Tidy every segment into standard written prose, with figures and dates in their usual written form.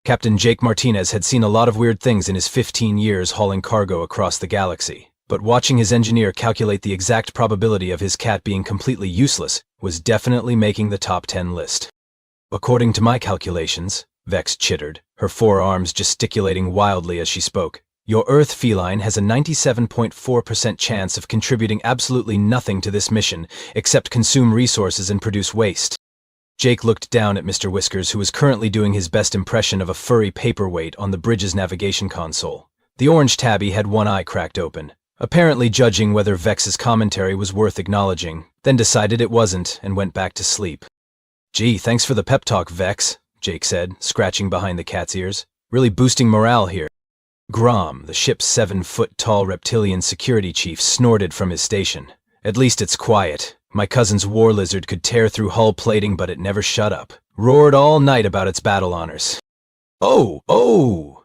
Captain Jake Martinez had seen a lot of weird things in his 15 years hauling cargo across the galaxy, but watching his engineer calculate the exact probability of his cat being completely useless was definitely making the top 10 list. According to my calculations, Vex chittered, her forearms gesticulating wildly as she spoke, your Earth feline has a 97.4% chance of contributing absolutely nothing to this mission except consume resources and produce waste. Jake looked down at Mr. Whiskers, who was currently doing his best impression of a furry paperweight on the bridge's navigation console. The orange tabby had one eye cracked open, apparently judging whether Vex's commentary was worth acknowledging, then decided it wasn't and went back to sleep. Gee, thanks for the pep talk, Vex, Jake said, scratching behind the cat's ears. Really boosting morale here. Grom, the ship's 7-foot-tall reptilian security chief, snorted from his station. At least it's quiet. My cousin's war lizard could tear through hull plating, but it never shut up. Roared all night about its battle honors. Oh!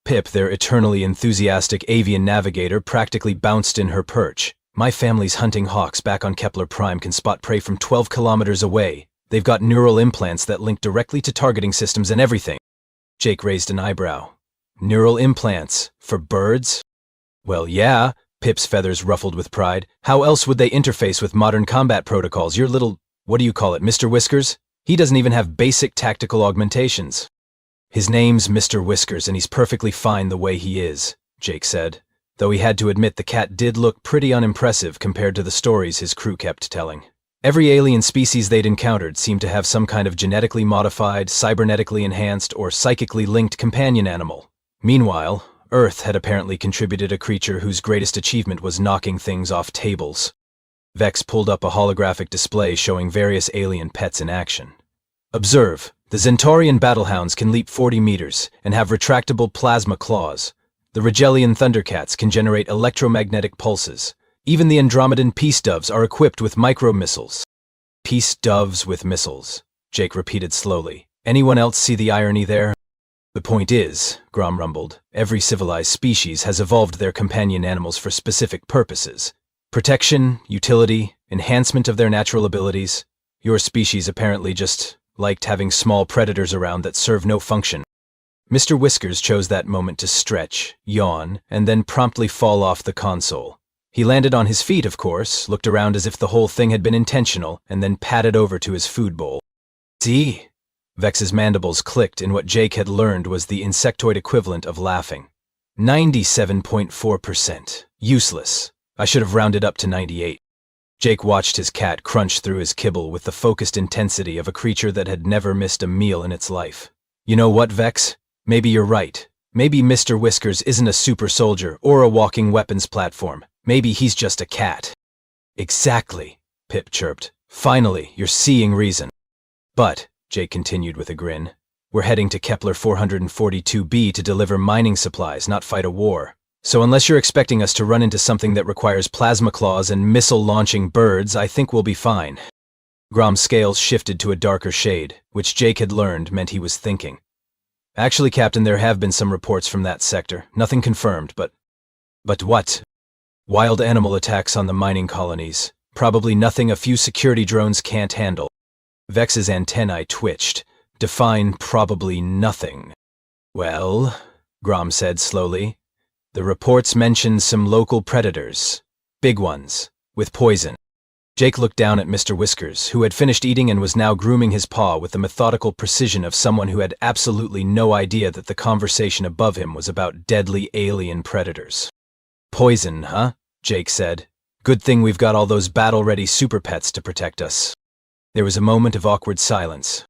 Pip, their eternally enthusiastic avian navigator, practically bounced in her perch. My family's hunting hawks back on Kepler Prime can spot prey from 12 kilometers away. They've got neural implants that link directly to targeting systems and everything. Jake raised an eyebrow. Neural implants? For birds? Well, yeah. Pip's feathers ruffled with pride. How else would they interface with modern combat protocols? Your little, what do you call it, Mr. Whiskers? He doesn't even have basic tactical augmentations. His name's Mr. Whiskers, and he's perfectly fine the way he is, Jake said, though he had to admit the cat did look pretty unimpressive compared to the stories his crew kept telling. Every alien species they'd encountered seemed to have some kind of genetically modified, cybernetically enhanced, or psychically linked companion animal. Meanwhile, Earth had apparently contributed a creature whose greatest achievement was knocking things off tables. Vex pulled up a holographic display showing various alien pets in action. Observe, the Zentaurian battlehounds can leap 40 meters and have retractable plasma claws. The Rigelian thundercats can generate electromagnetic pulses. Even the Andromedan peace doves are equipped with micro-missiles. Peace doves with missiles, Jake repeated slowly. Anyone else see the irony there? The point is, Grom rumbled, every civilized species has evolved their companion animals for specific purposes. Protection, utility, enhancement of their natural abilities. Your species apparently just liked having small predators around that serve no function. Mr. Whiskers chose that moment to stretch, yawn, and then promptly fall off the console. He landed on his feet, of course, looked around as if the whole thing had been intentional, and then padded over to his food bowl. See? Vex's mandibles clicked in what Jake had learned was the insectoid equivalent of laughing. 97.4%. Useless. I should have rounded up to 98. Jake watched his cat crunch through his kibble with the focused intensity of a creature that had never missed a meal in its life. You know what, Vex? Maybe you're right. Maybe Mr. Whiskers isn't a super soldier or a walking weapons platform. Maybe he's just a cat. Exactly, Pip chirped. Finally, you're seeing reason. But, Jake continued with a grin, we're heading to Kepler 442b to deliver mining supplies, not fight a war. So unless you're expecting us to run into something that requires plasma claws and missile-launching birds, I think we'll be fine. Grom's scales shifted to a darker shade, which Jake had learned meant he was thinking. Actually, Captain, there have been some reports from that sector. Nothing confirmed, but... But what? Wild animal attacks on the mining colonies. Probably nothing a few security drones can't handle. Vex's antennae twitched. Define probably nothing. Well, Grom said slowly, the reports mentioned some local predators. Big ones, with poison. Jake looked down at Mr. Whiskers, who had finished eating and was now grooming his paw with the methodical precision of someone who had absolutely no idea that the conversation above him was about deadly alien predators. Poison, huh? Jake said. Good thing we've got all those battle-ready super pets to protect us. There was a moment of awkward silence.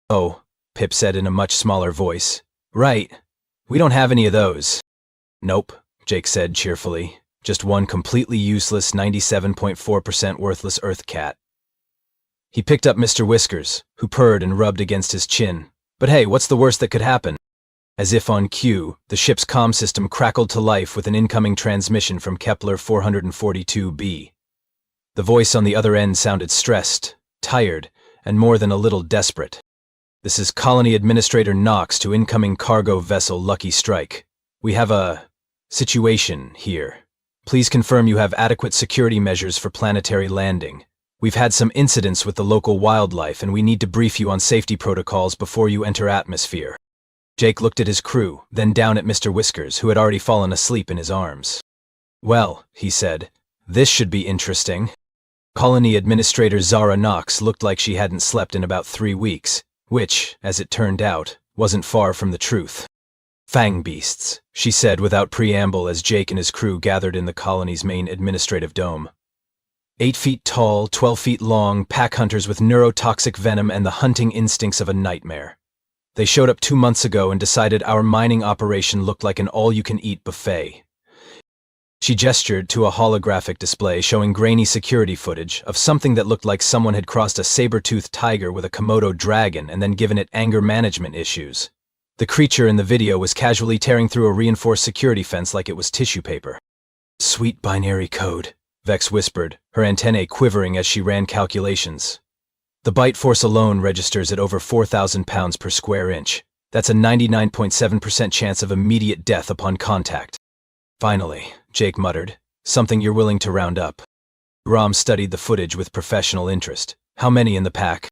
Oh, Pip said in a much smaller voice. Right. We don't have any of those. Nope, Jake said cheerfully. Just one completely useless 97.4% worthless Earth cat. He picked up Mr. Whiskers, who purred and rubbed against his chin. But hey, what's the worst that could happen? As if on cue, the ship's comm system crackled to life with an incoming transmission from Kepler 442b. The voice on the other end sounded stressed, tired, and more than a little desperate. This is Colony Administrator Knox to incoming cargo vessel Lucky Strike. We have a situation here. Please confirm you have adequate security measures for planetary landing. We've had some incidents with the local wildlife and we need to brief you on safety protocols before you enter atmosphere. Jake looked at his crew, then down at Mr. Whiskers, who had already fallen asleep in his arms. "Well," he said, "this should be interesting." Colony Administrator Zara Knox looked like she hadn't slept in about 3 weeks, which, as it turned out, wasn't far from the truth. "Fangbeasts," she said without preamble as Jake and his crew gathered in the colony's main administrative dome. 8 feet tall, 12 feet long, pack hunters with neurotoxic venom and the hunting instincts of a nightmare. They showed up 2 months ago and decided our mining operation looked like an all-you-can-eat buffet. She gestured to a holographic display showing grainy security footage of something that looked like someone had crossed a saber-toothed tiger with a Komodo dragon and then given it anger management issues. The creature in the video was casually tearing through a reinforced security fence like it was tissue paper. "Sweet binary code," Vex whispered, her antennae quivering as she ran calculations. "The bite force alone registers at over 4,000 pounds per square inch. That's a 99.7% chance of immediate death upon contact." "Finally," Jake muttered, "something you're willing to round up." Rom studied the footage with professional interest. "How many in the pack?"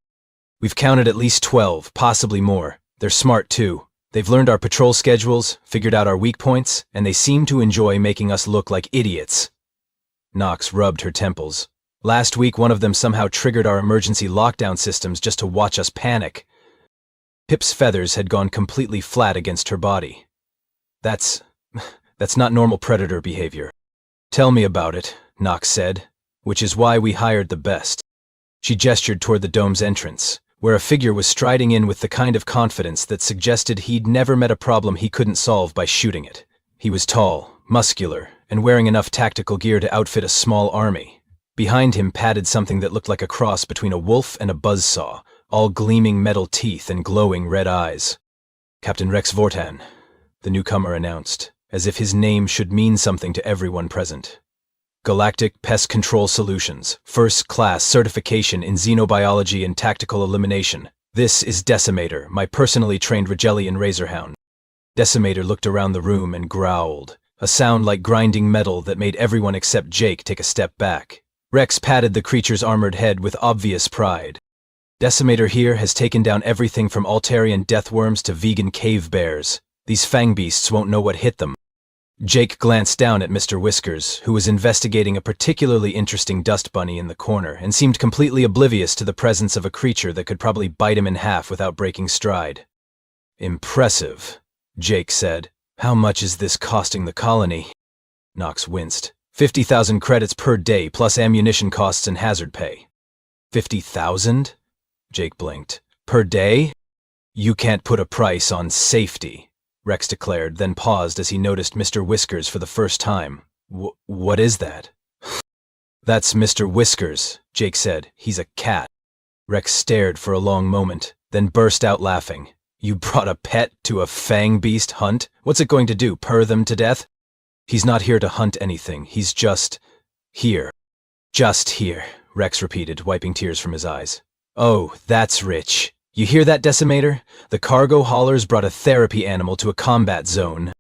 "We've counted at least 12, possibly more. They're smart too. They've learned our patrol schedules, figured out our weak points, and they seem to enjoy making us look like idiots." Knox rubbed her temples. "Last week one of them somehow triggered our emergency lockdown systems just to watch us panic." Pip's feathers had gone completely flat against her body. That's not normal predator behavior." "Tell me about it," Knox said, "which is why we hired the best." She gestured toward the dome's entrance, where a figure was striding in with the kind of confidence that suggested he'd never met a problem he couldn't solve by shooting it. He was tall, muscular, and wearing enough tactical gear to outfit a small army. Behind him padded something that looked like a cross between a wolf and a buzzsaw, all gleaming metal teeth and glowing red eyes. "Captain Rex Vortan," the newcomer announced, as if his name should mean something to everyone present. "Galactic Pest Control Solutions, first-class certification in xenobiology and tactical elimination. This is Decimator, my personally trained Rigelian razorhound." Decimator looked around the room and growled, a sound like grinding metal that made everyone except Jake take a step back. Rex patted the creature's armored head with obvious pride. "Decimator here has taken down everything from Altarian deathworms to vegan cave bears. These Fangbeasts won't know what hit them." Jake glanced down at Mr. Whiskers, who was investigating a particularly interesting dust bunny in the corner and seemed completely oblivious to the presence of a creature that could probably bite him in half without breaking stride. "Impressive," Jake said. "How much is this costing the colony?" Knox winced. 50,000 credits per day plus ammunition costs and hazard pay." 50,000? Jake blinked. "Per day? You can't put a price on safety," Rex declared, then paused as he noticed Mr. Whiskers for the first time. What is that?" "That's Mr. Whiskers," Jake said. "He's a cat." Rex stared for a long moment, then burst out laughing. "You brought a pet to a Fangbeast hunt? What's it going to do, purr them to death?" "He's not here to hunt anything. He's just here." "Just here," Rex repeated, wiping tears from his eyes. "Oh, that's rich. You hear that, Decimator? The cargo haulers brought a therapy animal to a combat zone."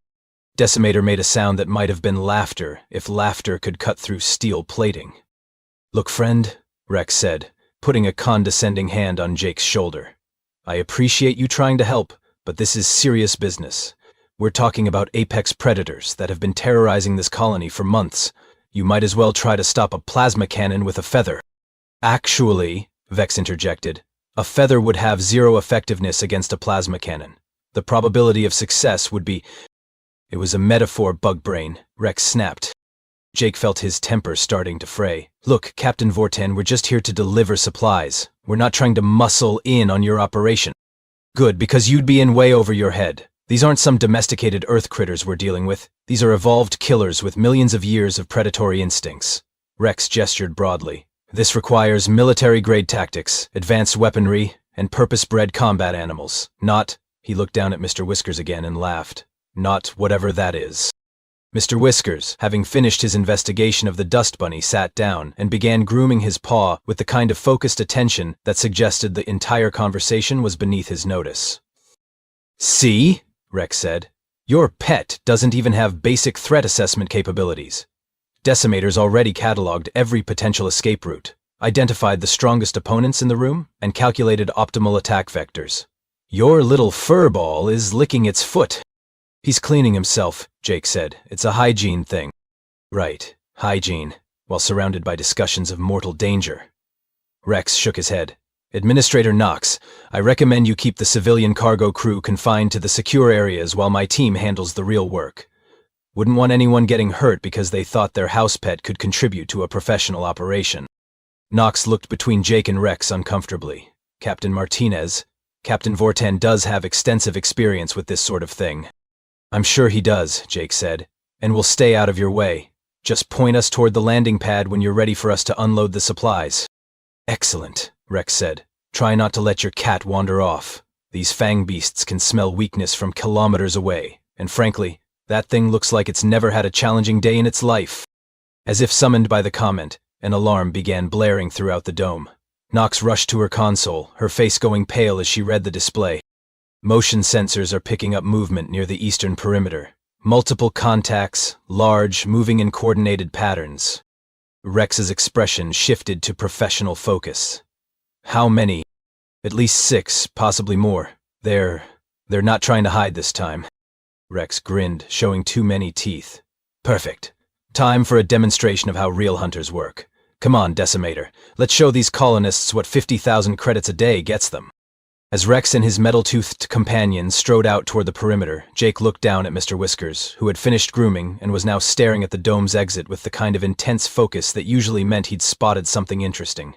Decimator made a sound that might have been laughter, if laughter could cut through steel plating. "Look, friend," Rex said, putting a condescending hand on Jake's shoulder. "I appreciate you trying to help, but this is serious business. We're talking about apex predators that have been terrorizing this colony for months. You might as well try to stop a plasma cannon with a feather." "Actually," Vex interjected, "a feather would have 0 effectiveness against a plasma cannon. The probability of success would be—" "It was a metaphor, Bugbrain," Rex snapped. Jake felt his temper starting to fray. "Look, Captain Vortan, we're just here to deliver supplies. We're not trying to muscle in on your operation." "Good, because you'd be in way over your head. These aren't some domesticated earth critters we're dealing with. These are evolved killers with millions of years of predatory instincts." Rex gestured broadly. "This requires military-grade tactics, advanced weaponry, and purpose-bred combat animals. Not," he looked down at Mr. Whiskers again and laughed, "not whatever that is." Mr. Whiskers, having finished his investigation of the dust bunny, sat down and began grooming his paw with the kind of focused attention that suggested the entire conversation was beneath his notice. "See?" Rex said. "Your pet doesn't even have basic threat assessment capabilities. Decimator's already cataloged every potential escape route, identified the strongest opponents in the room, and calculated optimal attack vectors. Your little furball is licking its foot. He's cleaning himself, Jake said. It's a hygiene thing. Right, hygiene, while surrounded by discussions of mortal danger. Rex shook his head. Administrator Knox, I recommend you keep the civilian cargo crew confined to the secure areas while my team handles the real work. Wouldn't want anyone getting hurt because they thought their house pet could contribute to a professional operation. Knox looked between Jake and Rex uncomfortably. Captain Martinez, Captain Vortan does have extensive experience with this sort of thing. I'm sure he does, Jake said, and we'll stay out of your way. Just point us toward the landing pad when you're ready for us to unload the supplies. Excellent, Rex said. Try not to let your cat wander off. These Fangbeasts can smell weakness from kilometers away, and frankly, that thing looks like it's never had a challenging day in its life. As if summoned by the comment, an alarm began blaring throughout the dome. Knox rushed to her console, her face going pale as she read the display. Motion sensors are picking up movement near the eastern perimeter. Multiple contacts, large, moving in coordinated patterns. Rex's expression shifted to professional focus. How many? At least 6, possibly more. They're not trying to hide this time. Rex grinned, showing too many teeth. Perfect. Time for a demonstration of how real hunters work. Come on, Decimator. Let's show these colonists what 50,000 credits a day gets them. As Rex and his metal-toothed companion strode out toward the perimeter, Jake looked down at Mr. Whiskers, who had finished grooming and was now staring at the dome's exit with the kind of intense focus that usually meant he'd spotted something interesting.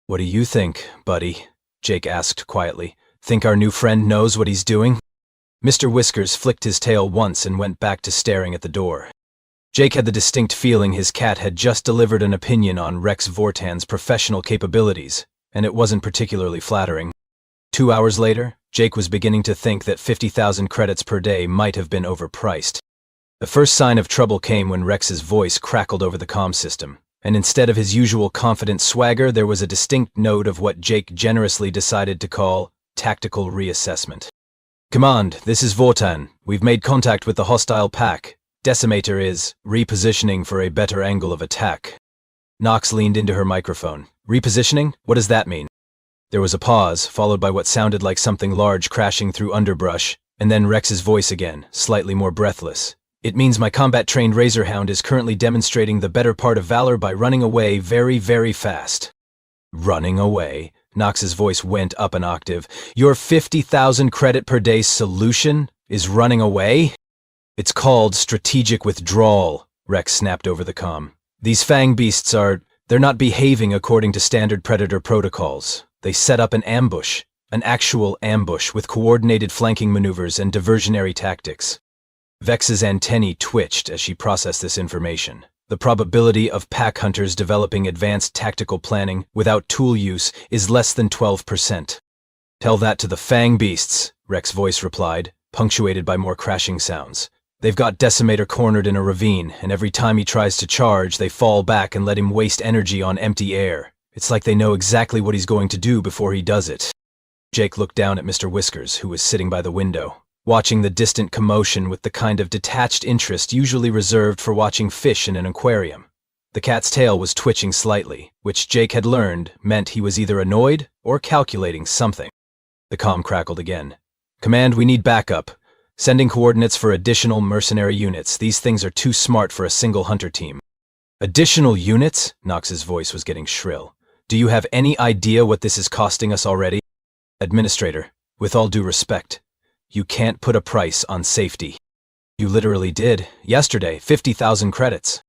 What do you think, buddy? Jake asked quietly. Think our new friend knows what he's doing? Mr. Whiskers flicked his tail once and went back to staring at the door. Jake had the distinct feeling his cat had just delivered an opinion on Rex Vortan's professional capabilities, and it wasn't particularly flattering. 2 hours later, Jake was beginning to think that 50,000 credits per day might have been overpriced. The first sign of trouble came when Rex's voice crackled over the comm system, and instead of his usual confident swagger, there was a distinct note of what Jake generously decided to call tactical reassessment. Command, this is Vortan. We've made contact with the hostile pack. Decimator is repositioning for a better angle of attack. Knox leaned into her microphone. Repositioning? What does that mean? There was a pause, followed by what sounded like something large crashing through underbrush, and then Rex's voice again, slightly more breathless. It means my combat-trained Razorhound is currently demonstrating the better part of valor by running away very, very fast. Running away? Knox's voice went up an octave. Your 50,000 credit per day solution is running away? It's called strategic withdrawal, Rex snapped over the comm. These Fangbeasts they're not behaving according to standard predator protocols. They set up an ambush, an actual ambush with coordinated flanking maneuvers and diversionary tactics. Vex's antennae twitched as she processed this information. The probability of pack hunters developing advanced tactical planning without tool use is less than 12%. Tell that to the Fangbeasts, Rex's voice replied, punctuated by more crashing sounds. They've got Decimator cornered in a ravine, and every time he tries to charge, they fall back and let him waste energy on empty air. It's like they know exactly what he's going to do before he does it. Jake looked down at Mr. Whiskers, who was sitting by the window, watching the distant commotion with the kind of detached interest usually reserved for watching fish in an aquarium. The cat's tail was twitching slightly, which Jake had learned meant he was either annoyed or calculating something. The comm crackled again. Command, we need backup. Sending coordinates for additional mercenary units. These things are too smart for a single hunter team. Additional units? Knox's voice was getting shrill. Do you have any idea what this is costing us already? Administrator, with all due respect, you can't put a price on safety. You literally did. Yesterday, 50,000 credits.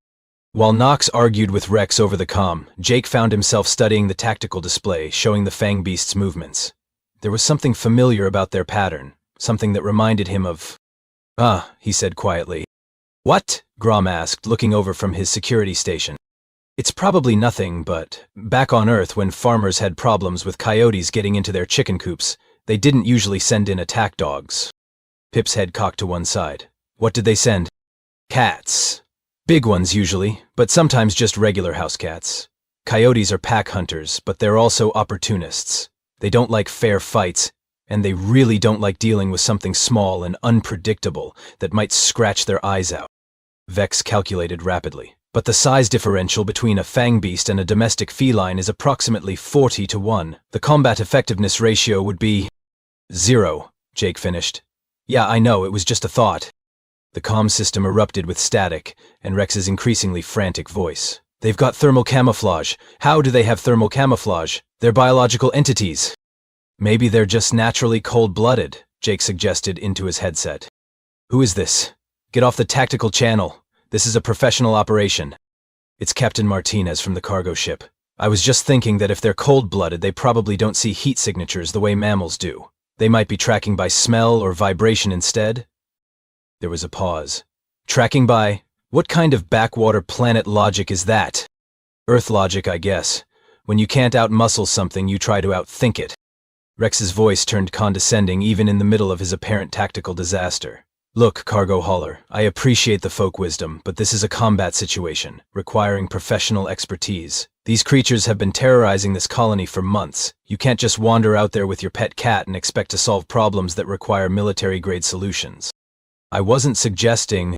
While Knox argued with Rex over the comm, Jake found himself studying the tactical display showing the Fangbeast's movements. There was something familiar about their pattern, something that reminded him of... Ah, he said quietly. What? Grom asked, looking over from his security station. It's probably nothing, but back on Earth when farmers had problems with coyotes getting into their chicken coops, they didn't usually send in attack dogs. Pip's head cocked to one side. What did they send? Cats. Big ones usually, but sometimes just regular house cats. Coyotes are pack hunters, but they're also opportunists. They don't like fair fights, and they really don't like dealing with something small and unpredictable that might scratch their eyes out. Vex calculated rapidly. But the size differential between a Fangbeast and a domestic feline is approximately 40 to 1. The combat effectiveness ratio would be... 0, Jake finished. Yeah, I know, it was just a thought. The comm system erupted with static, and Rex's increasingly frantic voice. They've got thermal camouflage. How do they have thermal camouflage? They're biological entities. Maybe they're just naturally cold-blooded, Jake suggested into his headset. Who is this? Get off the tactical channel. This is a professional operation. It's Captain Martinez from the cargo ship. I was just thinking that if they're cold-blooded, they probably don't see heat signatures the way mammals do. They might be tracking by smell or vibration instead. There was a pause. Tracking by? What kind of backwater planet logic is that? Earth logic, I guess. When you can't out-muscle something, you try to outthink it. Rex's voice turned condescending even in the middle of his apparent tactical disaster. Look, cargo hauler, I appreciate the folk wisdom, but this is a combat situation, requiring professional expertise. These creatures have been terrorizing this colony for months. You can't just wander out there with your pet cat and expect to solve problems that require military-grade solutions. I wasn't suggesting...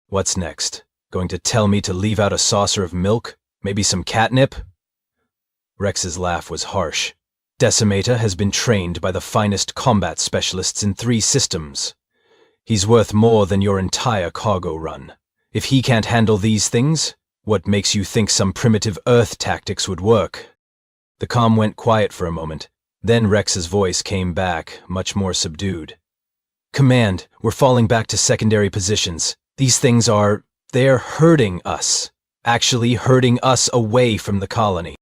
What's next? Going to tell me to leave out a saucer of milk? Maybe some catnip? Rex's laugh was harsh. Decimata has been trained by the finest combat specialists in 3 systems. He's worth more than your entire cargo run. If he can't handle these things, what makes you think some primitive Earth tactics would work? The comm went quiet for a moment. Then Rex's voice came back, much more subdued. Command, we're falling back to secondary positions. These things they're hurting us. Actually hurting us away from the colony.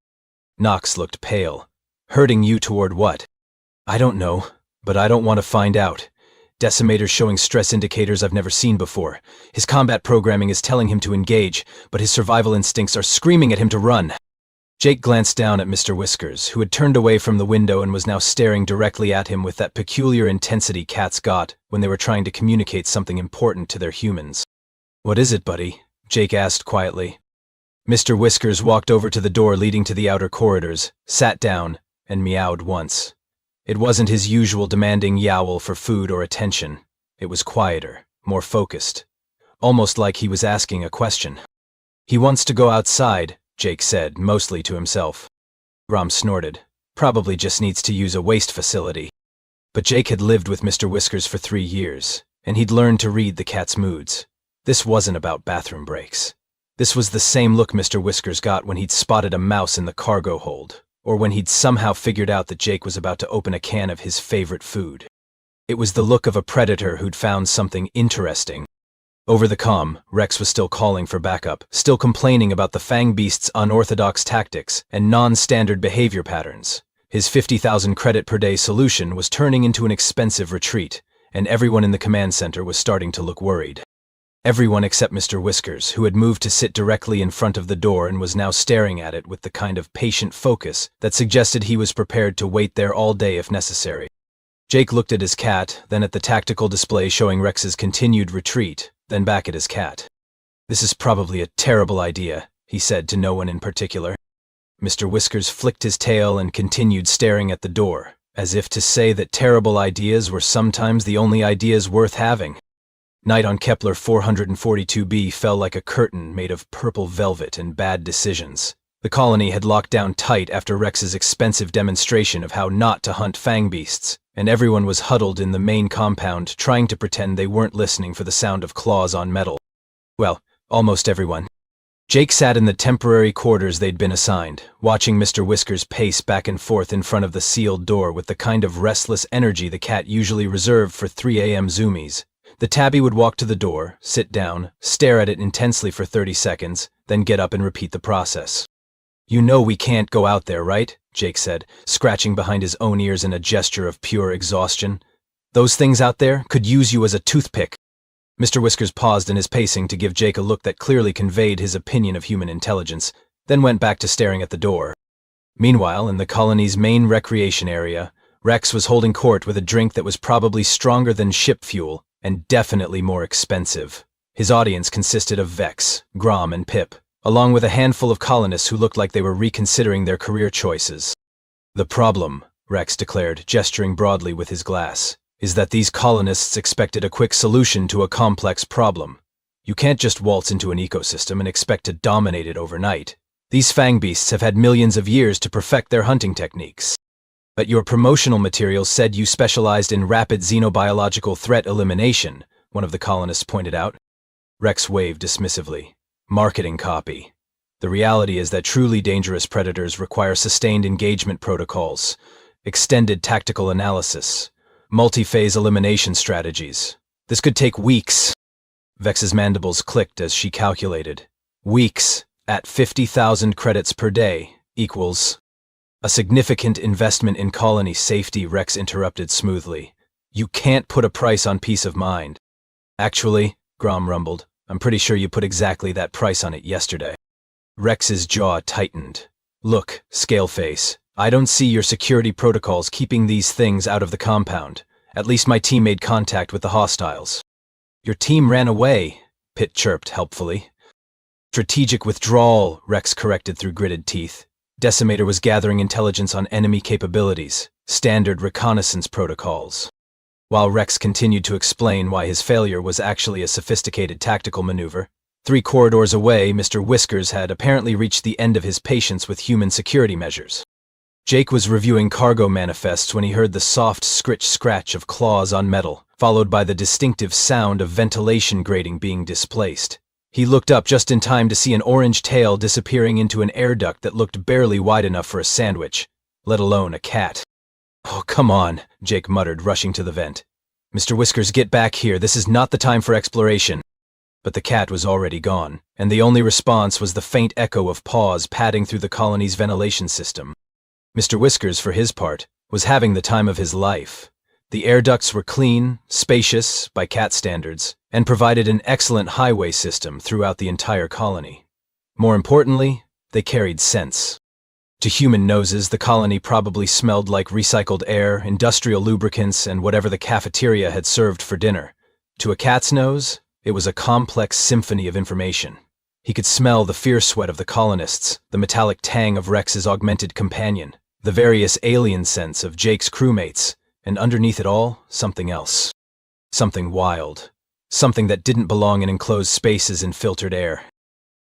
Knox looked pale. Hurting you toward what? I don't know, but I don't want to find out. Decimator's showing stress indicators I've never seen before. His combat programming is telling him to engage, but his survival instincts are screaming at him to run. Jake glanced down at Mr. Whiskers, who had turned away from the window and was now staring directly at him with that peculiar intensity cats got when they were trying to communicate something important to their humans. What is it, buddy? Jake asked quietly. Mr. Whiskers walked over to the door leading to the outer corridors, sat down, and meowed once. It wasn't his usual demanding yowl for food or attention. It was quieter, more focused. Almost like he was asking a question. He wants to go outside, Jake said, mostly to himself. Grom snorted. Probably just needs to use a waste facility. But Jake had lived with Mr. Whiskers for 3 years, and he'd learned to read the cat's moods. This wasn't about bathroom breaks. This was the same look Mr. Whiskers got when he'd spotted a mouse in the cargo hold, or when he'd somehow figured out that Jake was about to open a can of his favorite food. It was the look of a predator who'd found something interesting. Over the comm, Rex was still calling for backup, still complaining about the Fangbeast's unorthodox tactics and non-standard behavior patterns. His 50,000 credit per day solution was turning into an expensive retreat, and everyone in the command center was starting to look worried. Everyone except Mr. Whiskers, who had moved to sit directly in front of the door and was now staring at it with the kind of patient focus that suggested he was prepared to wait there all day if necessary. Jake looked at his cat, then at the tactical display showing Rex's continued retreat, then back at his cat. This is probably a terrible idea, he said to no one in particular. Mr. Whiskers flicked his tail and continued staring at the door, as if to say that terrible ideas were sometimes the only ideas worth having. Night on Kepler 442b fell like a curtain made of purple velvet and bad decisions. The colony had locked down tight after Rex's expensive demonstration of how not to hunt fangbeasts, and everyone was huddled in the main compound trying to pretend they weren't listening for the sound of claws on metal. Well, almost everyone. Jake sat in the temporary quarters they'd been assigned, watching Mr. Whiskers pace back and forth in front of the sealed door with the kind of restless energy the cat usually reserved for 3 a.m. zoomies. The tabby would walk to the door, sit down, stare at it intensely for 30 seconds, then get up and repeat the process. You know we can't go out there, right? Jake said, scratching behind his own ears in a gesture of pure exhaustion. Those things out there could use you as a toothpick. Mr. Whiskers paused in his pacing to give Jake a look that clearly conveyed his opinion of human intelligence, then went back to staring at the door. Meanwhile, in the colony's main recreation area, Rex was holding court with a drink that was probably stronger than ship fuel and definitely more expensive. His audience consisted of Vex, Grom, and Pip, along with a handful of colonists who looked like they were reconsidering their career choices. The problem, Rex declared, gesturing broadly with his glass, is that these colonists expected a quick solution to a complex problem. You can't just waltz into an ecosystem and expect to dominate it overnight. These fangbeasts have had millions of years to perfect their hunting techniques. But your promotional materials said you specialized in rapid xenobiological threat elimination, one of the colonists pointed out. Rex waved dismissively. Marketing copy. The reality is that truly dangerous predators require sustained engagement protocols, extended tactical analysis, multi-phase elimination strategies. This could take weeks. Vex's mandibles clicked as she calculated. Weeks, at 50,000 credits per day, equals... A significant investment in colony safety, Rex interrupted smoothly. You can't put a price on peace of mind. Actually, Grom rumbled, I'm pretty sure you put exactly that price on it yesterday. Rex's jaw tightened. Look, Scaleface, I don't see your security protocols keeping these things out of the compound. At least my team made contact with the hostiles. Your team ran away, Pitt chirped helpfully. Strategic withdrawal, Rex corrected through gritted teeth. Decimator was gathering intelligence on enemy capabilities, standard reconnaissance protocols. While Rex continued to explain why his failure was actually a sophisticated tactical maneuver, 3 corridors away, Mr. Whiskers had apparently reached the end of his patience with human security measures. Jake was reviewing cargo manifests when he heard the soft scritch-scratch of claws on metal, followed by the distinctive sound of ventilation grating being displaced. He looked up just in time to see an orange tail disappearing into an air duct that looked barely wide enough for a sandwich, let alone a cat. Oh, come on, Jake muttered, rushing to the vent. Mr. Whiskers, get back here. This is not the time for exploration. But the cat was already gone, and the only response was the faint echo of paws padding through the colony's ventilation system. Mr. Whiskers, for his part, was having the time of his life. The air ducts were clean, spacious, by cat standards, and provided an excellent highway system throughout the entire colony. More importantly, they carried scents. To human noses, the colony probably smelled like recycled air, industrial lubricants, and whatever the cafeteria had served for dinner. To a cat's nose, it was a complex symphony of information. He could smell the fierce sweat of the colonists, the metallic tang of Rex's augmented companion, the various alien scents of Jake's crewmates, and underneath it all, something else. Something wild. Something that didn't belong in enclosed spaces and filtered air.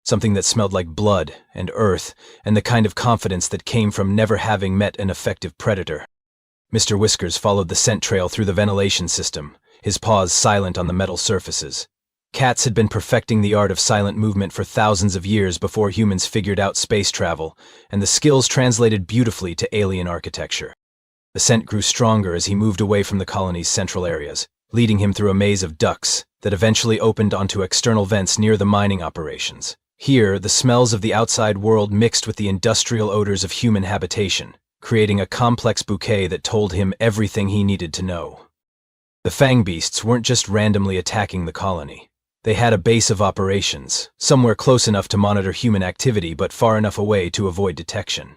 Something that smelled like blood and earth and the kind of confidence that came from never having met an effective predator. Mr. Whiskers followed the scent trail through the ventilation system, his paws silent on the metal surfaces. Cats had been perfecting the art of silent movement for thousands of years before humans figured out space travel, and the skills translated beautifully to alien architecture. The scent grew stronger as he moved away from the colony's central areas, leading him through a maze of ducts that eventually opened onto external vents near the mining operations. Here, the smells of the outside world mixed with the industrial odors of human habitation, creating a complex bouquet that told him everything he needed to know. The Fangbeasts weren't just randomly attacking the colony. They had a base of operations, somewhere close enough to monitor human activity but far enough away to avoid detection.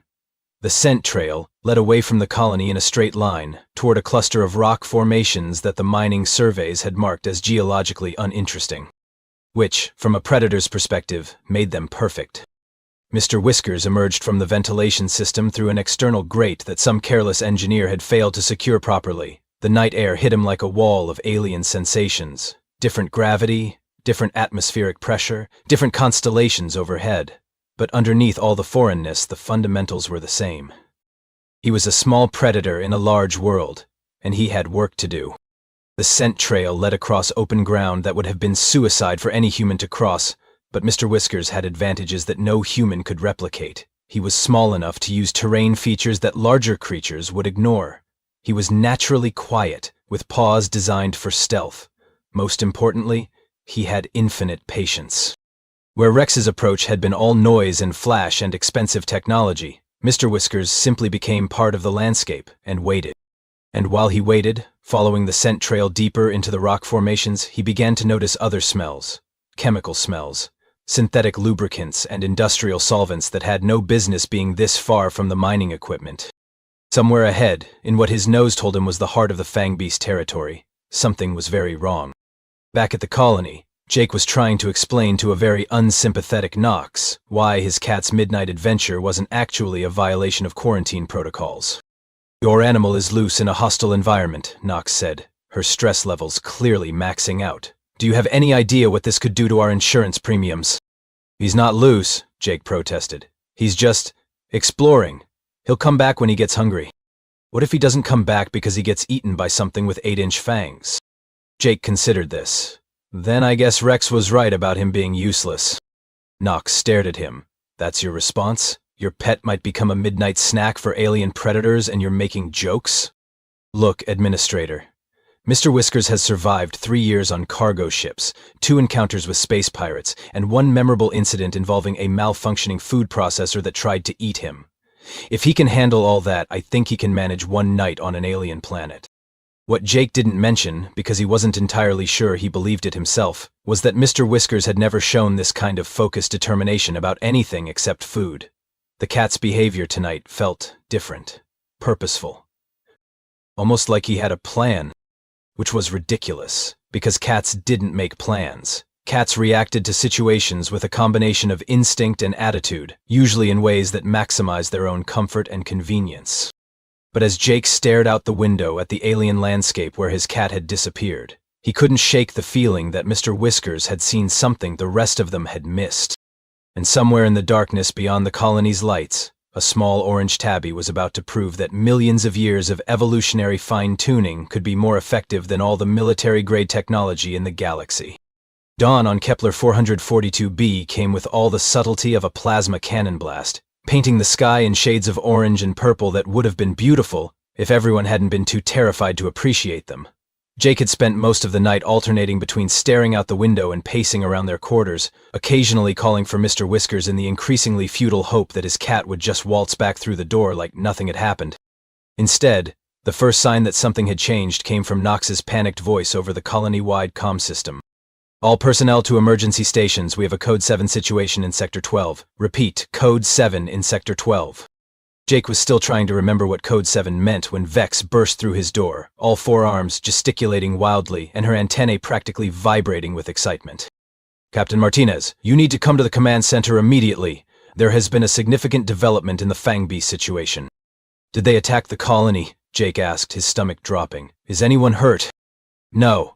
The scent trail led away from the colony in a straight line, toward a cluster of rock formations that the mining surveys had marked as geologically uninteresting. Which, from a predator's perspective, made them perfect. Mr. Whiskers emerged from the ventilation system through an external grate that some careless engineer had failed to secure properly. The night air hit him like a wall of alien sensations. Different gravity, different atmospheric pressure, different constellations overhead. But underneath all the foreignness, the fundamentals were the same. He was a small predator in a large world, and he had work to do. The scent trail led across open ground that would have been suicide for any human to cross, but Mr. Whiskers had advantages that no human could replicate. He was small enough to use terrain features that larger creatures would ignore. He was naturally quiet, with paws designed for stealth. Most importantly, he had infinite patience. Where Rex's approach had been all noise and flash and expensive technology, Mr. Whiskers simply became part of the landscape and waited. And while he waited, following the scent trail deeper into the rock formations, he began to notice other smells, chemical smells, synthetic lubricants and industrial solvents that had no business being this far from the mining equipment. Somewhere ahead, in what his nose told him was the heart of the Fangbeast territory, something was very wrong. Back at the colony, Jake was trying to explain to a very unsympathetic Knox why his cat's midnight adventure wasn't actually a violation of quarantine protocols. Your animal is loose in a hostile environment, Knox said, her stress levels clearly maxing out. Do you have any idea what this could do to our insurance premiums? He's not loose, Jake protested. He's just exploring. He'll come back when he gets hungry. What if he doesn't come back because he gets eaten by something with 8-inch fangs? Jake considered this. Then I guess Rex was right about him being useless. Knox stared at him. That's your response? Your pet might become a midnight snack for alien predators and you're making jokes? Look, Administrator. Mr. Whiskers has survived 3 years on cargo ships, 2 encounters with space pirates, and 1 memorable incident involving a malfunctioning food processor that tried to eat him. If he can handle all that, I think he can manage 1 night on an alien planet. What Jake didn't mention, because he wasn't entirely sure he believed it himself, was that Mr. Whiskers had never shown this kind of focused determination about anything except food. The cat's behavior tonight felt different, purposeful. Almost like he had a plan. Which was ridiculous, because cats didn't make plans. Cats reacted to situations with a combination of instinct and attitude, usually in ways that maximize their own comfort and convenience. But as Jake stared out the window at the alien landscape where his cat had disappeared, he couldn't shake the feeling that Mr. Whiskers had seen something the rest of them had missed. And somewhere in the darkness beyond the colony's lights, a small orange tabby was about to prove that millions of years of evolutionary fine-tuning could be more effective than all the military-grade technology in the galaxy. Dawn on Kepler 442b came with all the subtlety of a plasma cannon blast, painting the sky in shades of orange and purple that would have been beautiful if everyone hadn't been too terrified to appreciate them. Jake had spent most of the night alternating between staring out the window and pacing around their quarters, occasionally calling for Mr. Whiskers in the increasingly futile hope that his cat would just waltz back through the door like nothing had happened. Instead, the first sign that something had changed came from Knox's panicked voice over the colony-wide comm system. All personnel to emergency stations, we have a Code 7 situation in Sector 12. Repeat, Code 7 in Sector 12. Jake was still trying to remember what Code 7 meant when Vex burst through his door, all 4 arms gesticulating wildly and her antennae practically vibrating with excitement. Captain Martinez, you need to come to the command center immediately. There has been a significant development in the Fangbeast situation. Did they attack the colony? Jake asked, his stomach dropping. Is anyone hurt? No,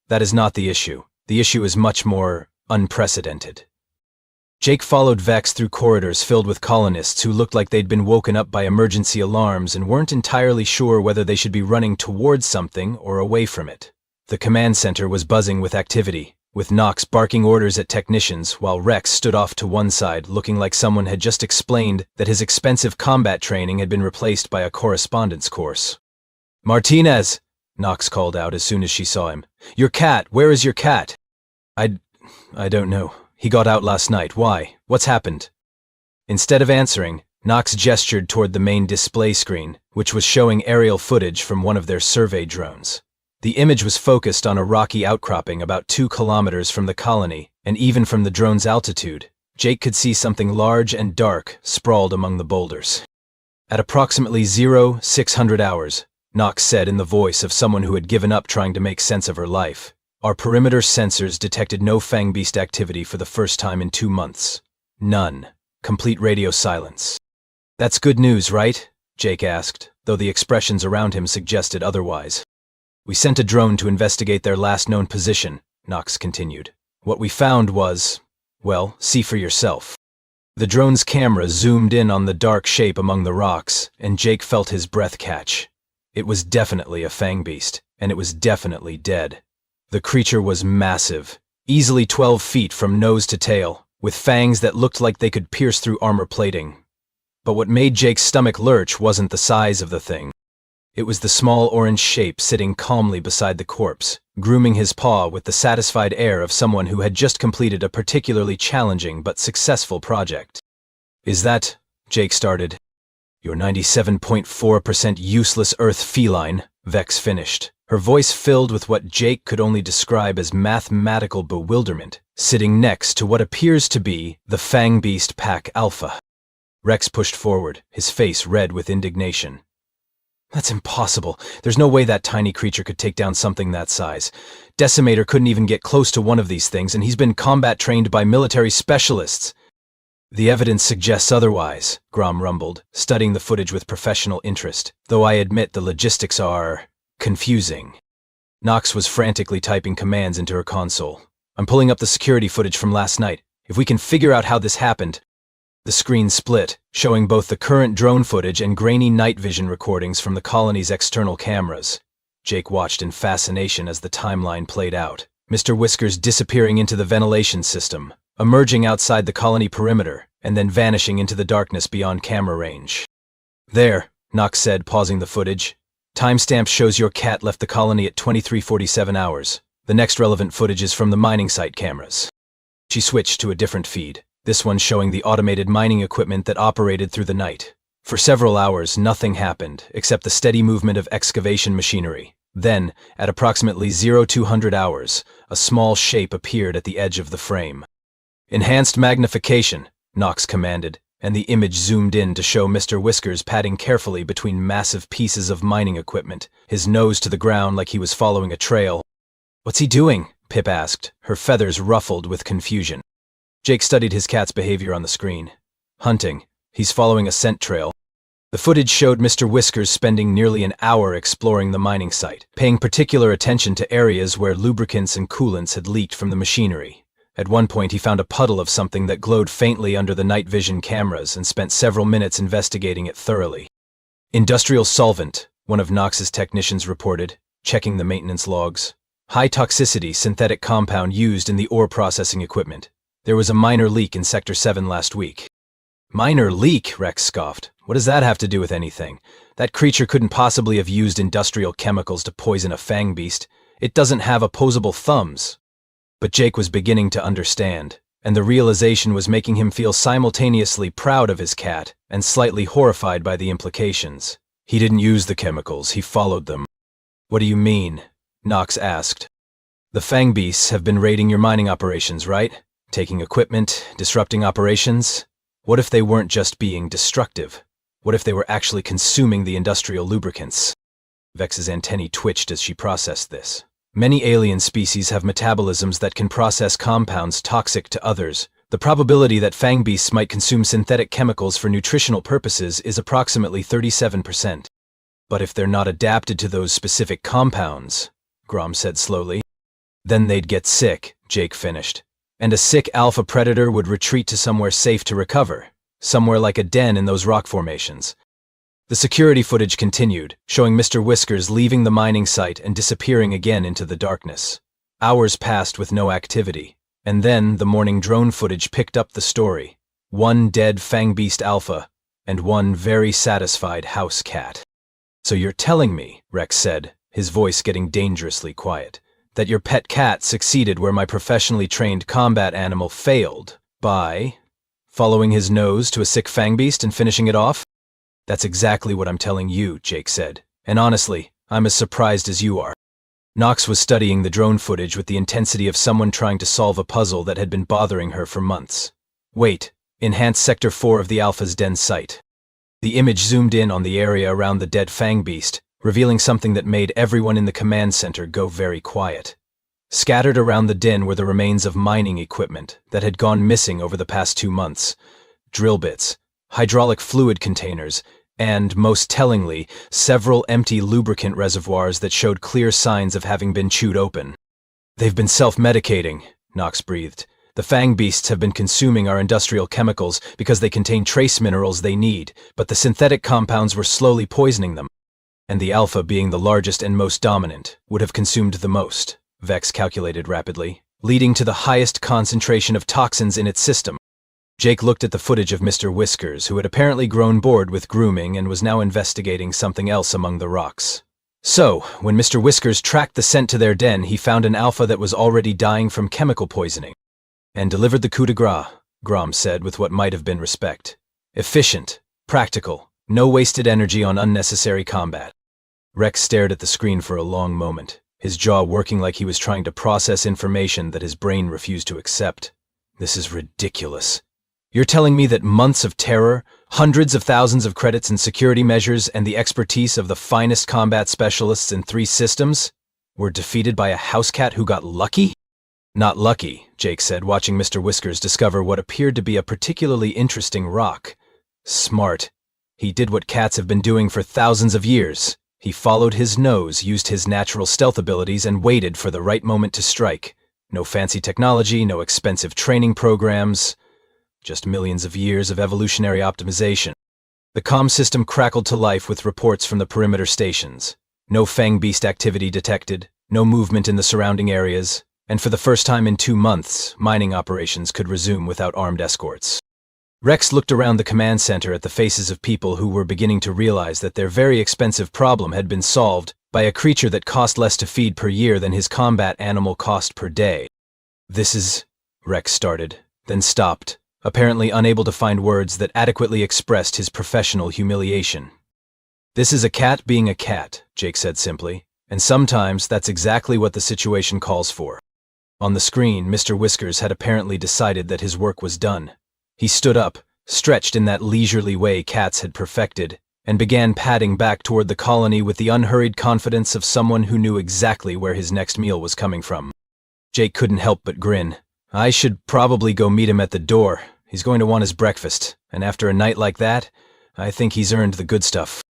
that is not the issue. The issue is much more unprecedented. Jake followed Vex through corridors filled with colonists who looked like they'd been woken up by emergency alarms and weren't entirely sure whether they should be running towards something or away from it. The command center was buzzing with activity, with Knox barking orders at technicians while Rex stood off to one side looking like someone had just explained that his expensive combat training had been replaced by a correspondence course. Martinez, Knox called out as soon as she saw him. Your cat, where is your cat? I don't know. He got out last night. Why? What's happened? Instead of answering, Knox gestured toward the main display screen, which was showing aerial footage from one of their survey drones. The image was focused on a rocky outcropping about 2 kilometers from the colony, and even from the drone's altitude, Jake could see something large and dark sprawled among the boulders. At approximately 0600 hours, Knox said in the voice of someone who had given up trying to make sense of her life, our perimeter sensors detected no Fangbeast activity for the first time in 2 months. None. Complete radio silence. That's good news, right? Jake asked, though the expressions around him suggested otherwise. We sent a drone to investigate their last known position, Knox continued. What we found was, well, see for yourself. The drone's camera zoomed in on the dark shape among the rocks, and Jake felt his breath catch. It was definitely a Fangbeast, and it was definitely dead. The creature was massive, easily 12 feet from nose to tail, with fangs that looked like they could pierce through armor plating. But what made Jake's stomach lurch wasn't the size of the thing. It was the small orange shape sitting calmly beside the corpse, grooming his paw with the satisfied air of someone who had just completed a particularly challenging but successful project. Is that, Jake started. Your 97.4% useless Earth feline, Vex finished, her voice filled with what Jake could only describe as mathematical bewilderment, sitting next to what appears to be the Fangbeast Pack Alpha. Rex pushed forward, his face red with indignation. That's impossible. There's no way that tiny creature could take down something that size. Decimator couldn't even get close to one of these things, and he's been combat trained by military specialists. The evidence suggests otherwise, Grom rumbled, studying the footage with professional interest, though I admit the logistics are confusing. Knox was frantically typing commands into her console. I'm pulling up the security footage from last night. If we can figure out how this happened. The screen split, showing both the current drone footage and grainy night vision recordings from the colony's external cameras. Jake watched in fascination as the timeline played out, Mr. Whiskers disappearing into the ventilation system, emerging outside the colony perimeter, and then vanishing into the darkness beyond camera range. "There," Knox said, pausing the footage. "Timestamp shows your cat left the colony at 23:47 hours. The next relevant footage is from the mining site cameras." She switched to a different feed, this one showing the automated mining equipment that operated through the night. For several hours, nothing happened, except the steady movement of excavation machinery. Then, at approximately 0200 hours, a small shape appeared at the edge of the frame. "Enhanced magnification," Knox commanded, and the image zoomed in to show Mr. Whiskers padding carefully between massive pieces of mining equipment, his nose to the ground like he was following a trail. "What's he doing?" Pip asked, her feathers ruffled with confusion. Jake studied his cat's behavior on the screen. "Hunting. He's following a scent trail." The footage showed Mr. Whiskers spending nearly an hour exploring the mining site, paying particular attention to areas where lubricants and coolants had leaked from the machinery. At one point, he found a puddle of something that glowed faintly under the night vision cameras and spent several minutes investigating it thoroughly. "Industrial solvent," one of Knox's technicians reported, checking the maintenance logs. "High-toxicity synthetic compound used in the ore processing equipment. There was a minor leak in Sector 7 last week." "Minor leak?" Rex scoffed. "What does that have to do with anything? That creature couldn't possibly have used industrial chemicals to poison a Fangbeast. It doesn't have opposable thumbs." But Jake was beginning to understand, and the realization was making him feel simultaneously proud of his cat and slightly horrified by the implications. "He didn't use the chemicals, he followed them." "What do you mean?" Knox asked. "The Fangbeasts have been raiding your mining operations, right? Taking equipment, disrupting operations? What if they weren't just being destructive? What if they were actually consuming the industrial lubricants?" Vex's antennae twitched as she processed this. "Many alien species have metabolisms that can process compounds toxic to others. The probability that Fangbeasts might consume synthetic chemicals for nutritional purposes is approximately 37%. But if they're not adapted to those specific compounds," Grom said slowly, "then they'd get sick," Jake finished. "And a sick alpha predator would retreat to somewhere safe to recover, somewhere like a den in those rock formations." The security footage continued, showing Mr. Whiskers leaving the mining site and disappearing again into the darkness. Hours passed with no activity, and then the morning drone footage picked up the story. One dead Fangbeast alpha, and one very satisfied house cat. "So you're telling me," Rex said, his voice getting dangerously quiet, "that your pet cat succeeded where my professionally trained combat animal failed by following his nose to a sick Fangbeast and finishing it off?" "That's exactly what I'm telling you," Jake said, "and honestly, I'm as surprised as you are." Knox was studying the drone footage with the intensity of someone trying to solve a puzzle that had been bothering her for months. "Wait, enhance Sector 4 of the Alpha's den site." The image zoomed in on the area around the dead Fangbeast, revealing something that made everyone in the command center go very quiet. Scattered around the den were the remains of mining equipment that had gone missing over the past 2 months. Drill bits, hydraulic fluid containers, and, most tellingly, several empty lubricant reservoirs that showed clear signs of having been chewed open. "They've been self-medicating," Knox breathed. "The Fangbeasts have been consuming our industrial chemicals because they contain trace minerals they need, but the synthetic compounds were slowly poisoning them. And the Alpha, being the largest and most dominant, would have consumed the most," Vex calculated rapidly, "leading to the highest concentration of toxins in its system." Jake looked at the footage of Mr. Whiskers, who had apparently grown bored with grooming and was now investigating something else among the rocks. "So, when Mr. Whiskers tracked the scent to their den, he found an alpha that was already dying from chemical poisoning. And delivered the coup de grace," Grom said with what might have been respect. "Efficient, practical, no wasted energy on unnecessary combat." Rex stared at the screen for a long moment, his jaw working like he was trying to process information that his brain refused to accept. "This is ridiculous. You're telling me that months of terror, hundreds of thousands of credits in security measures, and the expertise of the finest combat specialists in 3 systems were defeated by a house cat who got lucky?" "Not lucky," Jake said, watching Mr. Whiskers discover what appeared to be a particularly interesting rock. "Smart. He did what cats have been doing for thousands of years. He followed his nose, used his natural stealth abilities, and waited for the right moment to strike. No fancy technology, no expensive training programs. just millions of years of evolutionary optimization. The comm system crackled to life with reports from the perimeter stations. No Fangbeast activity detected, no movement in the surrounding areas, and for the first time in 2 months, mining operations could resume without armed escorts. Rex looked around the command center at the faces of people who were beginning to realize that their very expensive problem had been solved by a creature that cost less to feed per year than his combat animal cost per day. "This is," Rex started, then stopped, apparently unable to find words that adequately expressed his professional humiliation. "This is a cat being a cat," Jake said simply, "and sometimes that's exactly what the situation calls for." On the screen, Mr. Whiskers had apparently decided that his work was done. He stood up, stretched in that leisurely way cats had perfected, and began padding back toward the colony with the unhurried confidence of someone who knew exactly where his next meal was coming from. Jake couldn't help but grin. "I should probably go meet him at the door. He's going to want his breakfast, and after a night like that, I think he's earned the good stuff."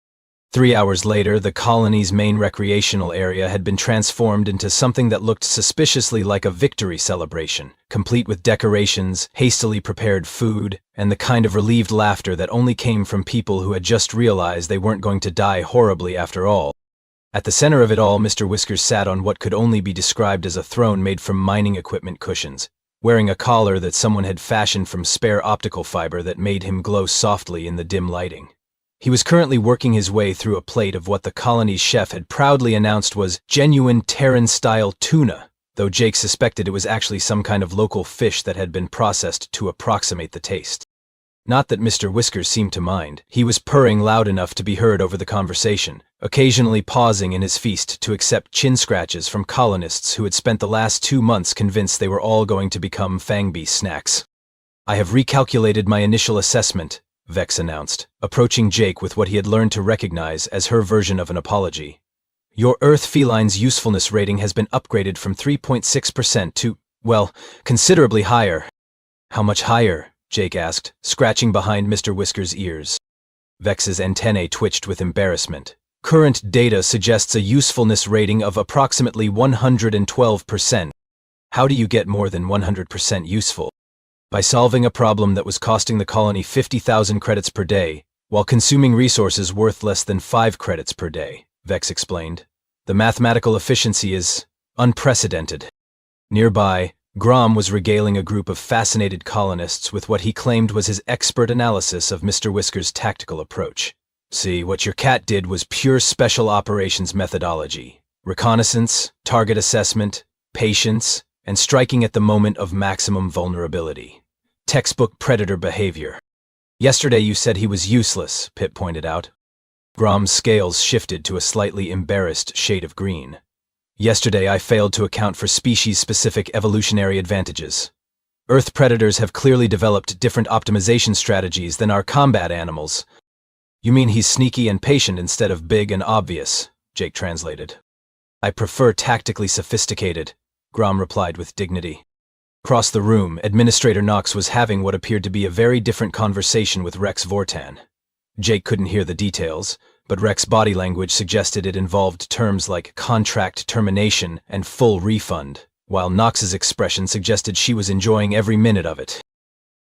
3 hours later, the colony's main recreational area had been transformed into something that looked suspiciously like a victory celebration, complete with decorations, hastily prepared food, and the kind of relieved laughter that only came from people who had just realized they weren't going to die horribly after all. At the center of it all, Mr. Whiskers sat on what could only be described as a throne made from mining equipment cushions, wearing a collar that someone had fashioned from spare optical fiber that made him glow softly in the dim lighting. He was currently working his way through a plate of what the colony's chef had proudly announced was genuine Terran-style tuna, though Jake suspected it was actually some kind of local fish that had been processed to approximate the taste. Not that Mr. Whiskers seemed to mind. He was purring loud enough to be heard over the conversation, occasionally pausing in his feast to accept chin scratches from colonists who had spent the last 2 months convinced they were all going to become Fangbeast snacks. "I have recalculated my initial assessment," Vex announced, approaching Jake with what he had learned to recognize as her version of an apology. "Your Earth feline's usefulness rating has been upgraded from 3.6% to, well, considerably higher." "How much higher?" Jake asked, scratching behind Mr. Whiskers' ears. Vex's antennae twitched with embarrassment. "Current data suggests a usefulness rating of approximately 112%. How do you get more than 100% useful?" "By solving a problem that was costing the colony 50,000 credits per day, while consuming resources worth less than 5 credits per day," Vex explained. "The mathematical efficiency is unprecedented." Nearby, Grom was regaling a group of fascinated colonists with what he claimed was his expert analysis of Mr. Whiskers' tactical approach. "See, what your cat did was pure special operations methodology. Reconnaissance, target assessment, patience, and striking at the moment of maximum vulnerability. Textbook predator behavior." "Yesterday you said he was useless," Pip pointed out. Grom's scales shifted to a slightly embarrassed shade of green. "Yesterday I failed to account for species-specific evolutionary advantages. Earth predators have clearly developed different optimization strategies than our combat animals." "You mean he's sneaky and patient instead of big and obvious," Jake translated. "I prefer tactically sophisticated," Grom replied with dignity. Across the room, Administrator Knox was having what appeared to be a very different conversation with Rex Vortan. Jake couldn't hear the details, but Rex's body language suggested it involved terms like contract termination and full refund, while Knox's expression suggested she was enjoying every minute of it.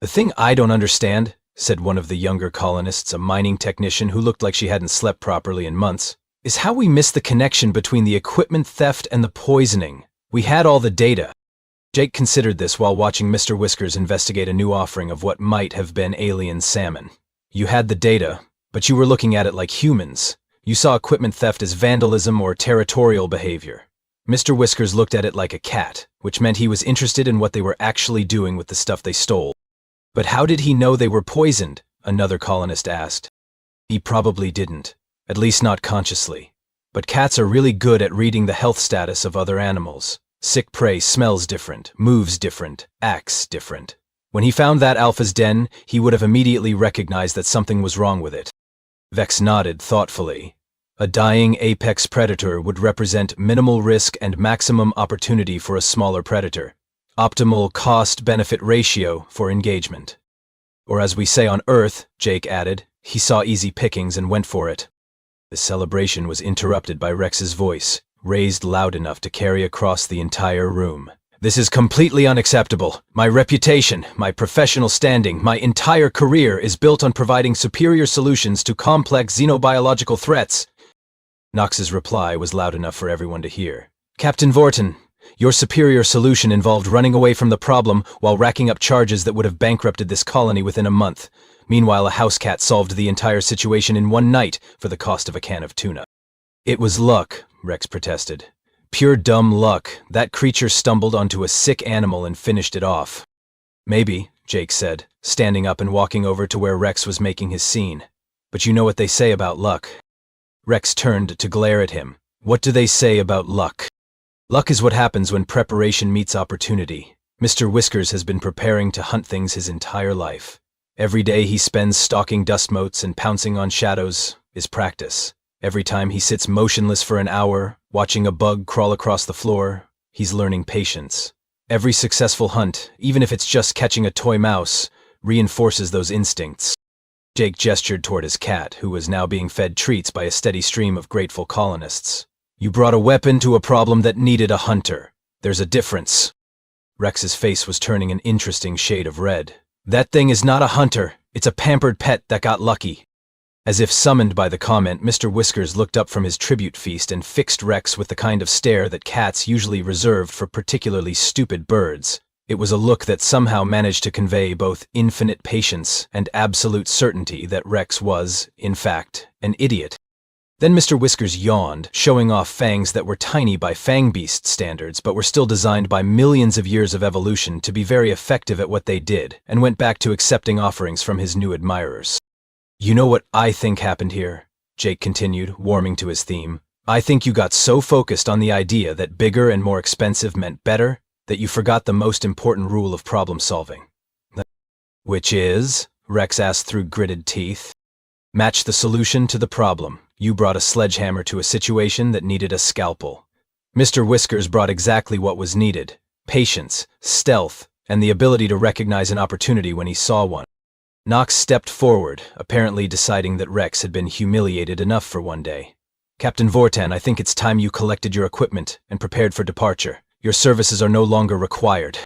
"The thing I don't understand," said one of the younger colonists, a mining technician who looked like she hadn't slept properly in months, "is how we missed the connection between the equipment theft and the poisoning. We had all the data." Jake considered this while watching Mr. Whiskers investigate a new offering of what might have been alien salmon. "You had the data, but you were looking at it like humans. You saw equipment theft as vandalism or territorial behavior. Mr. Whiskers looked at it like a cat, which meant he was interested in what they were actually doing with the stuff they stole." "But how did he know they were poisoned?" another colonist asked. "He probably didn't, at least not consciously. But cats are really good at reading the health status of other animals. Sick prey smells different, moves different, acts different. When he found that alpha's den, he would have immediately recognized that something was wrong with it." Vex nodded thoughtfully. "A dying apex predator would represent minimal risk and maximum opportunity for a smaller predator. Optimal cost-benefit ratio for engagement. Or as we say on Earth," Jake added, "he saw easy pickings and went for it." The celebration was interrupted by Rex's voice, raised loud enough to carry across the entire room. This is completely unacceptable. My reputation, my professional standing, my entire career is built on providing superior solutions to complex xenobiological threats. Knox's reply was loud enough for everyone to hear. Captain Vorton, your superior solution involved running away from the problem while racking up charges that would have bankrupted this colony within a month. Meanwhile, a house cat solved the entire situation in one night for the cost of a can of tuna. It was luck, Rex protested. Pure dumb luck. That creature stumbled onto a sick animal and finished it off. Maybe, Jake said, standing up and walking over to where Rex was making his scene. But you know what they say about luck. Rex turned to glare at him. What do they say about luck? Luck is what happens when preparation meets opportunity. Mr. Whiskers has been preparing to hunt things his entire life. Every day he spends stalking dust motes and pouncing on shadows is practice. Every time he sits motionless for an hour, watching a bug crawl across the floor, he's learning patience. Every successful hunt, even if it's just catching a toy mouse, reinforces those instincts. Jake gestured toward his cat, who was now being fed treats by a steady stream of grateful colonists. You brought a weapon to a problem that needed a hunter. There's a difference. Rex's face was turning an interesting shade of red. That thing is not a hunter. It's a pampered pet that got lucky. As if summoned by the comment, Mr. Whiskers looked up from his tribute feast and fixed Rex with the kind of stare that cats usually reserved for particularly stupid birds. It was a look that somehow managed to convey both infinite patience and absolute certainty that Rex was, in fact, an idiot. Then Mr. Whiskers yawned, showing off fangs that were tiny by Fangbeast standards but were still designed by millions of years of evolution to be very effective at what they did, and went back to accepting offerings from his new admirers. You know what I think happened here? Jake continued, warming to his theme. I think you got so focused on the idea that bigger and more expensive meant better that you forgot the most important rule of problem solving. Which is? Rex asked through gritted teeth. Match the solution to the problem. You brought a sledgehammer to a situation that needed a scalpel. Mr. Whiskers brought exactly what was needed: patience, stealth, and the ability to recognize an opportunity when he saw one. Knox stepped forward, apparently deciding that Rex had been humiliated enough for one day. Captain Vortan, I think it's time you collected your equipment and prepared for departure. Your services are no longer required.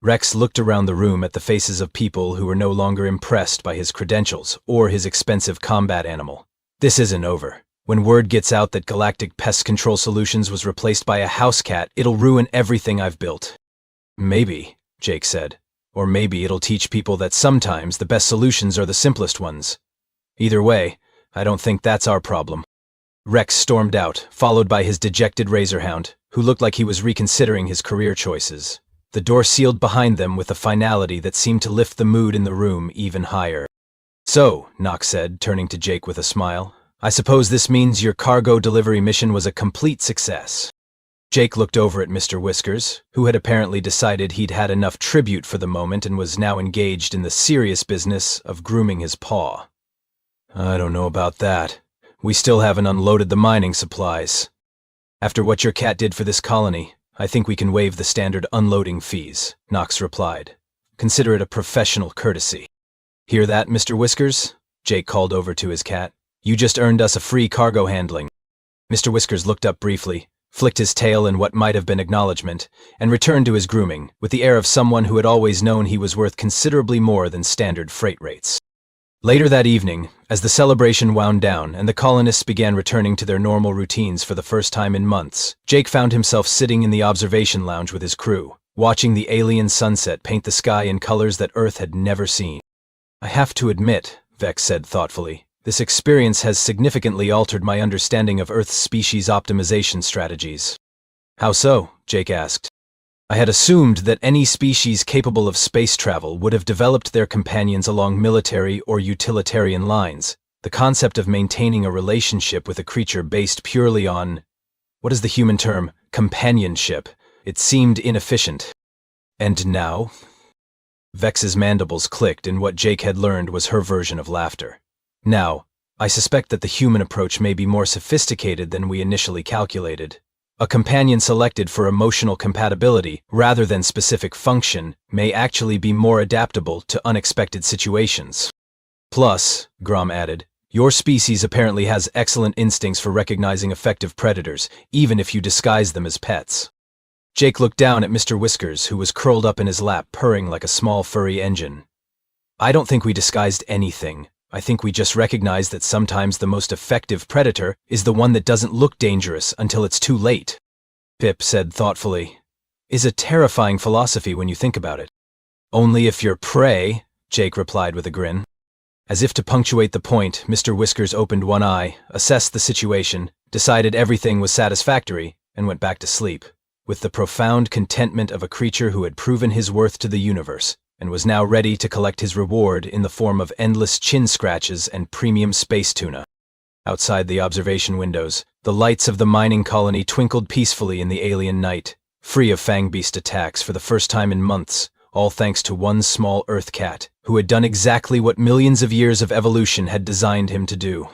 Rex looked around the room at the faces of people who were no longer impressed by his credentials or his expensive combat animal. This isn't over. When word gets out that Galactic Pest Control Solutions was replaced by a house cat, it'll ruin everything I've built. Maybe, Jake said. Or maybe it'll teach people that sometimes the best solutions are the simplest ones. Either way, I don't think that's our problem. Rex stormed out, followed by his dejected Razorhound, who looked like he was reconsidering his career choices. The door sealed behind them with a finality that seemed to lift the mood in the room even higher. So, Knox said, turning to Jake with a smile, I suppose this means your cargo delivery mission was a complete success. Jake looked over at Mr. Whiskers, who had apparently decided he'd had enough tribute for the moment and was now engaged in the serious business of grooming his paw. I don't know about that. We still haven't unloaded the mining supplies. After what your cat did for this colony, I think we can waive the standard unloading fees, Knox replied. Consider it a professional courtesy. Hear that, Mr. Whiskers? Jake called over to his cat. You just earned us a free cargo handling. Mr. Whiskers looked up briefly, flicked his tail in what might have been acknowledgement, and returned to his grooming, with the air of someone who had always known he was worth considerably more than standard freight rates. Later that evening, as the celebration wound down and the colonists began returning to their normal routines for the first time in months, Jake found himself sitting in the observation lounge with his crew, watching the alien sunset paint the sky in colors that Earth had never seen. I have to admit, Vex said thoughtfully, this experience has significantly altered my understanding of Earth's species optimization strategies. How so? Jake asked. I had assumed that any species capable of space travel would have developed their companions along military or utilitarian lines. The concept of maintaining a relationship with a creature based purely on, what is the human term, companionship, it seemed inefficient. And now? Vex's mandibles clicked, and what Jake had learned was her version of laughter. Now, I suspect that the human approach may be more sophisticated than we initially calculated. A companion selected for emotional compatibility rather than specific function may actually be more adaptable to unexpected situations. Plus, Grom added, your species apparently has excellent instincts for recognizing effective predators, even if you disguise them as pets. Jake looked down at Mr. Whiskers, who was curled up in his lap, purring like a small furry engine. I don't think we disguised anything. I think we just recognized that sometimes the most effective predator is the one that doesn't look dangerous until it's too late. Pip said thoughtfully. Is a terrifying philosophy when you think about it. Only if you're prey, Jake replied with a grin. As if to punctuate the point, Mr. Whiskers opened one eye, assessed the situation, decided everything was satisfactory, and went back to sleep, with the profound contentment of a creature who had proven his worth to the universe, and was now ready to collect his reward in the form of endless chin scratches and premium space tuna. Outside the observation windows, the lights of the mining colony twinkled peacefully in the alien night, free of Fangbeast attacks for the first time in months, all thanks to one small Earth cat, who had done exactly what millions of years of evolution had designed him to do.